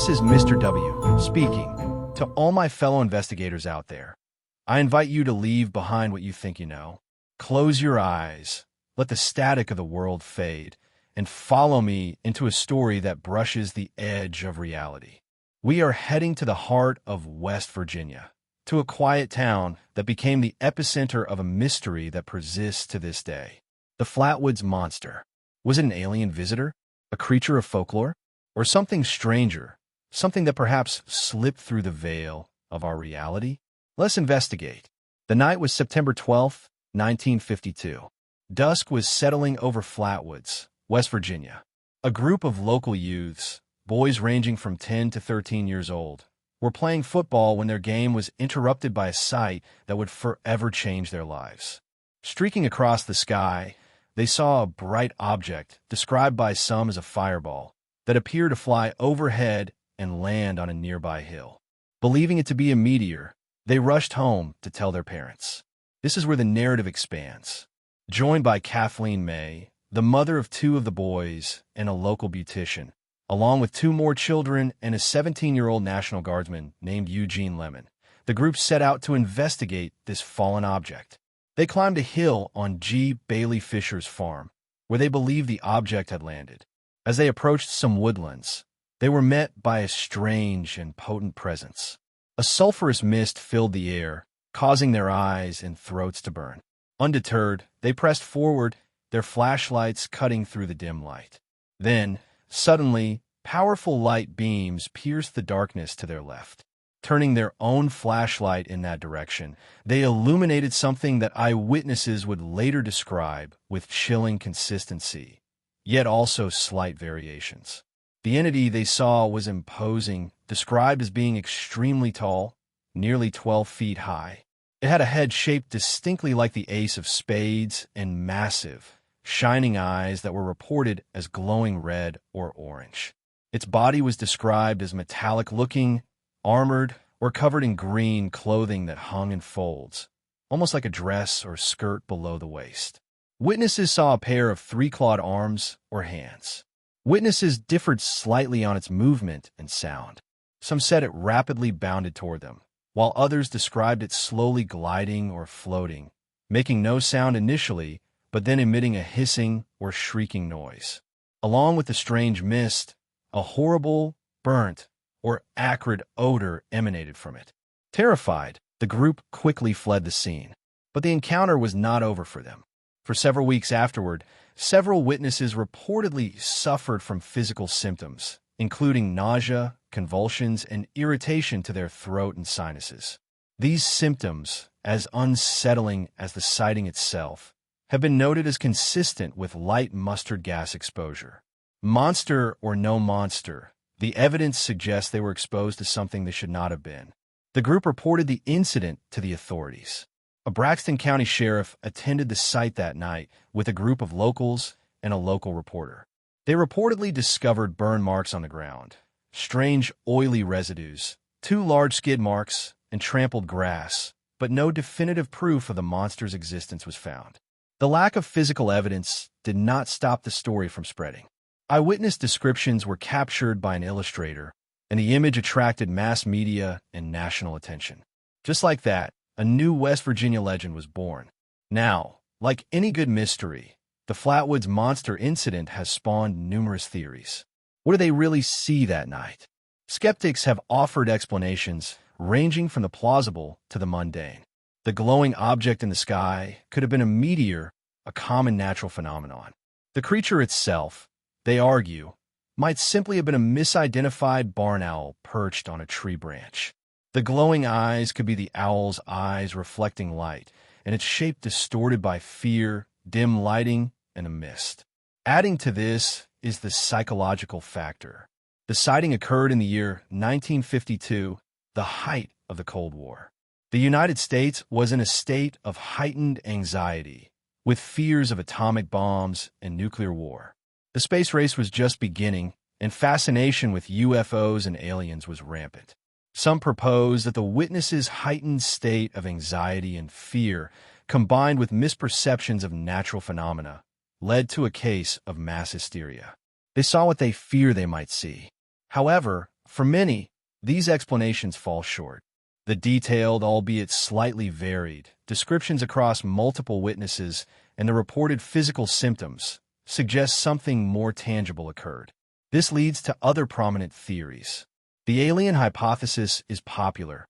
This is Mr. W speaking. To all my fellow investigators out there, I invite you to leave behind what you think you know. Close your eyes, let the static of the world fade, and follow me into a story that brushes the edge of reality. We are heading to the heart of West Virginia, to a quiet town that became the epicenter of a mystery that persists to this day. The Flatwoods Monster. Was it an alien visitor, a creature of folklore, or something stranger, something that perhaps slipped through the veil of our reality? Let's investigate. The night was September 12th, 1952. Dusk was settling over Flatwoods, West Virginia. A group of local youths, boys ranging from 10 to 13 years old, were playing football when their game was interrupted by a sight that would forever change their lives. Streaking across the sky, they saw a bright object, described by some as a fireball, that appeared to fly overhead and land on a nearby hill. Believing it to be a meteor, they rushed home to tell their parents. This is where the narrative expands. Joined by Kathleen May, the mother of two of the boys and a local beautician, along with two more children and a 17-year-old National Guardsman named Eugene Lemon, the group set out to investigate this fallen object. They climbed a hill on G. Bailey Fisher's farm, where they believed the object had landed. As they approached some woodlands, they were met by a strange and potent presence. A sulphurous mist filled the air, causing their eyes and throats to burn. Undeterred, they pressed forward, their flashlights cutting through the dim light. Then, suddenly, powerful light beams pierced the darkness to their left. Turning their own flashlight in that direction, they illuminated something that eyewitnesses would later describe with chilling consistency, yet also slight variations. The entity they saw was imposing, described as being extremely tall, nearly 12 feet high. It had a head shaped distinctly like the ace of spades and massive, shining eyes that were reported as glowing red or orange. Its body was described as metallic-looking, armored, or covered in green clothing that hung in folds, almost like a dress or skirt below the waist. Witnesses saw a pair of three-clawed arms or hands. Witnesses differed slightly on its movement and sound. Some said it rapidly bounded toward them, while others described it slowly gliding or floating, making no sound initially, but then emitting a hissing or shrieking noise. Along with the strange mist, a horrible, burnt, or acrid odor emanated from it. Terrified, the group quickly fled the scene. But the encounter was not over for them. For several weeks afterward, several witnesses reportedly suffered from physical symptoms, including nausea, convulsions, and irritation to their throat and sinuses. These symptoms, as unsettling as the sighting itself, have been noted as consistent with light mustard gas exposure. Monster or no monster, the evidence suggests they were exposed to something they should not have been. The group reported the incident to the authorities. A Braxton County sheriff attended the site that night with a group of locals and a local reporter. They reportedly discovered burn marks on the ground, strange oily residues, two large skid marks, and trampled grass, but no definitive proof of the monster's existence was found. The lack of physical evidence did not stop the story from spreading. Eyewitness descriptions were captured by an illustrator, and the image attracted mass media and national attention. Just like that, a new West Virginia legend was born. Now, like any good mystery, the Flatwoods Monster incident has spawned numerous theories. What did they really see that night? Skeptics have offered explanations ranging from the plausible to the mundane. The glowing object in the sky could have been a meteor, a common natural phenomenon. The creature itself, they argue, might simply have been a misidentified barn owl perched on a tree branch. The glowing eyes could be the owl's eyes reflecting light, and its shape distorted by fear, dim lighting, and a mist. Adding to this is the psychological factor. The sighting occurred in the year 1952, the height of the Cold War. The United States was in a state of heightened anxiety, with fears of atomic bombs and nuclear war. The space race was just beginning, and fascination with UFOs and aliens was rampant. Some propose that the witnesses' heightened state of anxiety and fear, combined with misperceptions of natural phenomena, led to a case of mass hysteria. They saw what they fear they might see. However, For many, these explanations fall short. The detailed, albeit slightly varied, descriptions across multiple witnesses and the reported physical symptoms suggest something more tangible occurred. This leads to other prominent theories. The alien hypothesis is popular,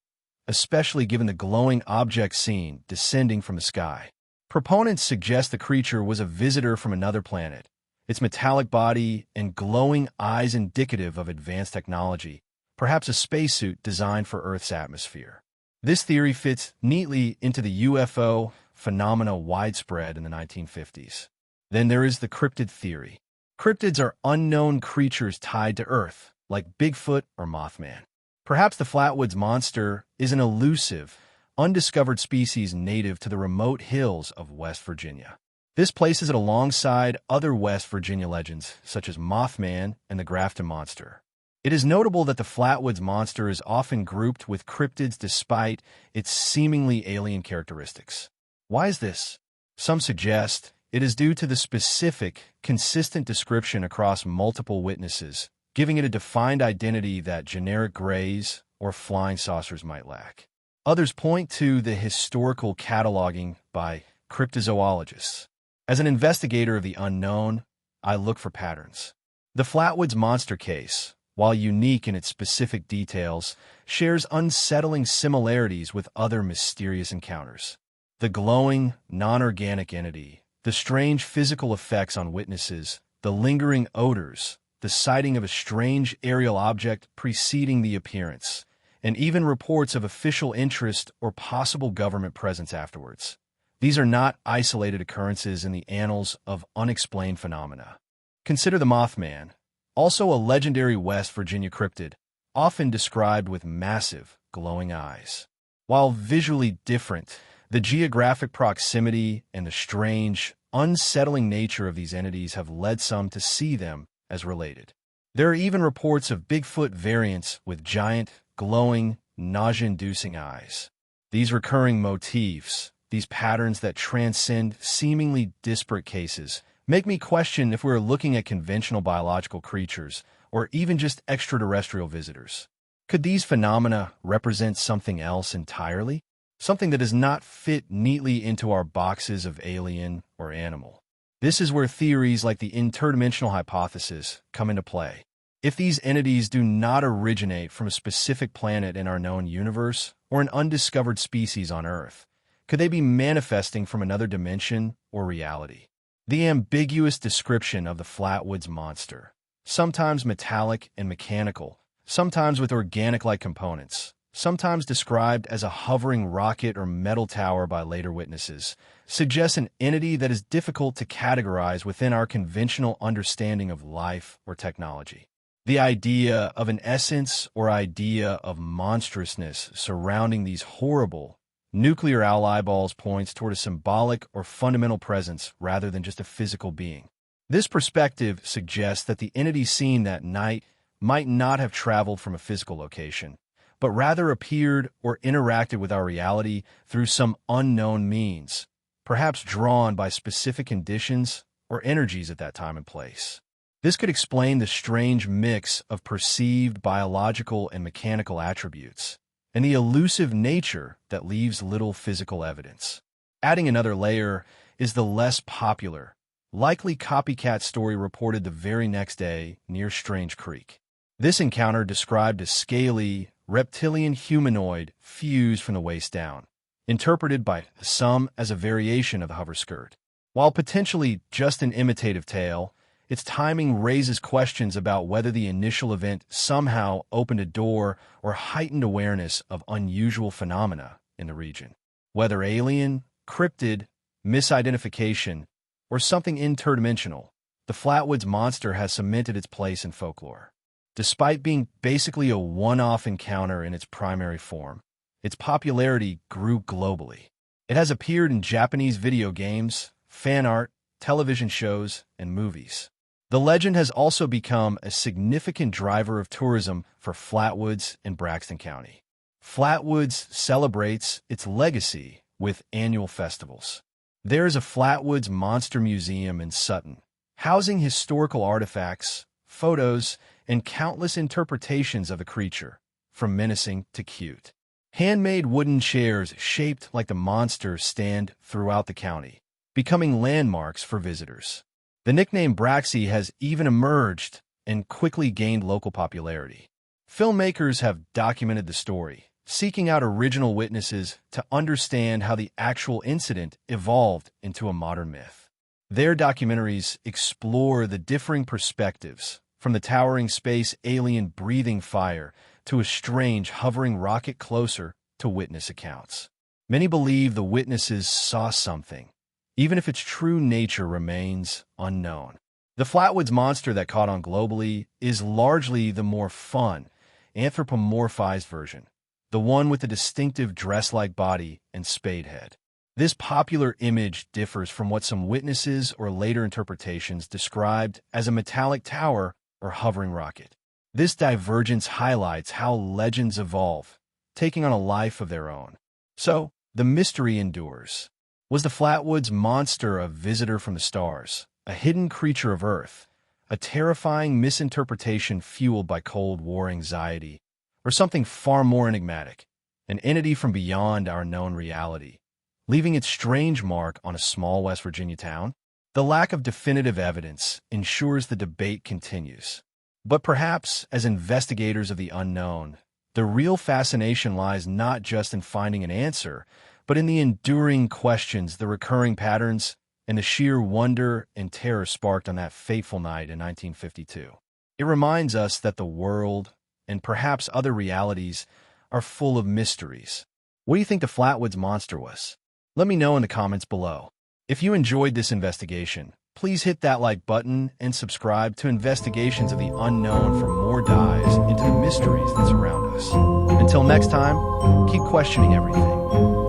especially given the glowing object seen descending from the sky. Proponents suggest the creature was a visitor from another planet, its metallic body and glowing eyes indicative of advanced technology, perhaps a spacesuit designed for Earth's atmosphere. This theory fits neatly into the UFO phenomena widespread in the 1950s. Then there is the cryptid theory. Cryptids are unknown creatures tied to Earth, like Bigfoot or Mothman. Perhaps the Flatwoods Monster is an elusive, undiscovered species native to the remote hills of West Virginia. This places it alongside other West Virginia legends, such as Mothman and the Grafton Monster. It is notable that the Flatwoods Monster is often grouped with cryptids despite its seemingly alien characteristics. Why is this? Some suggest it is due to the specific, consistent description across multiple witnesses, giving it a defined identity that generic grays or flying saucers might lack. Others point to the historical cataloging by cryptozoologists. As an investigator of the unknown, I look for patterns. The Flatwoods Monster case, while unique in its specific details, shares unsettling similarities with other mysterious encounters. The glowing, non-organic entity, the strange physical effects on witnesses, the lingering odors, the sighting of a strange aerial object preceding the appearance, and even reports of official interest or possible government presence afterwards. These are not isolated occurrences in the annals of unexplained phenomena. Consider the Mothman, also a legendary West Virginia cryptid, often described with massive, glowing eyes. While visually different, the geographic proximity and the strange, unsettling nature of these entities have led some to see them as related. There are even reports of Bigfoot variants with giant, glowing, nausea-inducing eyes. These recurring motifs, these patterns that transcend seemingly disparate cases, make me question if we're looking at conventional biological creatures or even just extraterrestrial visitors. Could these phenomena represent something else entirely? Something that does not fit neatly into our boxes of alien or animal. This is where theories like the interdimensional hypothesis come into play. If these entities do not originate from a specific planet in our known universe or an undiscovered species on Earth, could they be manifesting from another dimension or reality? The ambiguous description of the Flatwoods Monster, sometimes metallic and mechanical, sometimes with organic-like components, sometimes described as a hovering rocket or metal tower by later witnesses, suggests an entity that is difficult to categorize within our conventional understanding of life or technology. The idea of an essence or idea of monstrousness surrounding these horrible, nuclear owl eyeballs points toward a symbolic or fundamental presence rather than just a physical being. This perspective suggests that the entity seen that night might not have traveled from a physical location, but rather appeared or interacted with our reality through some unknown means, perhaps drawn by specific conditions or energies at that time and place. This could explain the strange mix of perceived biological and mechanical attributes, and the elusive nature that leaves little physical evidence. Adding another layer is the less popular, likely copycat story reported the very next day near Strange Creek. This encounter described a scaly, reptilian humanoid fused from the waist down, interpreted by some as a variation of the hover skirt. While potentially just an imitative tale, its timing raises questions about whether the initial event somehow opened a door or heightened awareness of unusual phenomena in the region. Whether alien, cryptid, misidentification, or something interdimensional, the Flatwoods Monster has cemented its place in folklore. Despite being basically a one-off encounter in its primary form, its popularity grew globally. It has appeared in Japanese video games, fan art, television shows, and movies. The legend has also become a significant driver of tourism for Flatwoods and Braxton County. Flatwoods celebrates its legacy with annual festivals. There is a Flatwoods Monster Museum in Sutton, housing historical artifacts, photos, and countless interpretations of the creature, from menacing to cute. Handmade wooden chairs shaped like the monster stand throughout the county, becoming landmarks for visitors. The nickname Braxy has even emerged and quickly gained local popularity. Filmmakers have documented the story, seeking out original witnesses to understand how the actual incident evolved into a modern myth. Their documentaries explore the differing perspectives, from the towering space alien breathing fire to a strange hovering rocket closer to witness accounts. Many believe the witnesses saw something, even if its true nature remains unknown. The Flatwoods Monster that caught on globally is largely the more fun, anthropomorphized version, the one with the distinctive dress-like body and spade head. This popular image differs from what some witnesses or later interpretations described as a metallic tower or hovering rocket. This divergence highlights how legends evolve, taking on a life of their own. So, the mystery endures. Was the Flatwoods Monster a visitor from the stars, a hidden creature of Earth, a terrifying misinterpretation fueled by Cold War anxiety, or something far more enigmatic, an entity from beyond our known reality, leaving its strange mark on a small West Virginia town? The lack of definitive evidence ensures the debate continues. But perhaps, as investigators of the unknown, the real fascination lies not just in finding an answer, but in the enduring questions, the recurring patterns, and the sheer wonder and terror sparked on that fateful night in 1952. It reminds us that the world, and perhaps other realities, are full of mysteries. What do you think the Flatwoods Monster was? Let me know in the comments below. If you enjoyed this investigation, please hit that like button and subscribe to Investigations of the Unknown for more dives into the mysteries that surround us. Until next time, keep questioning everything.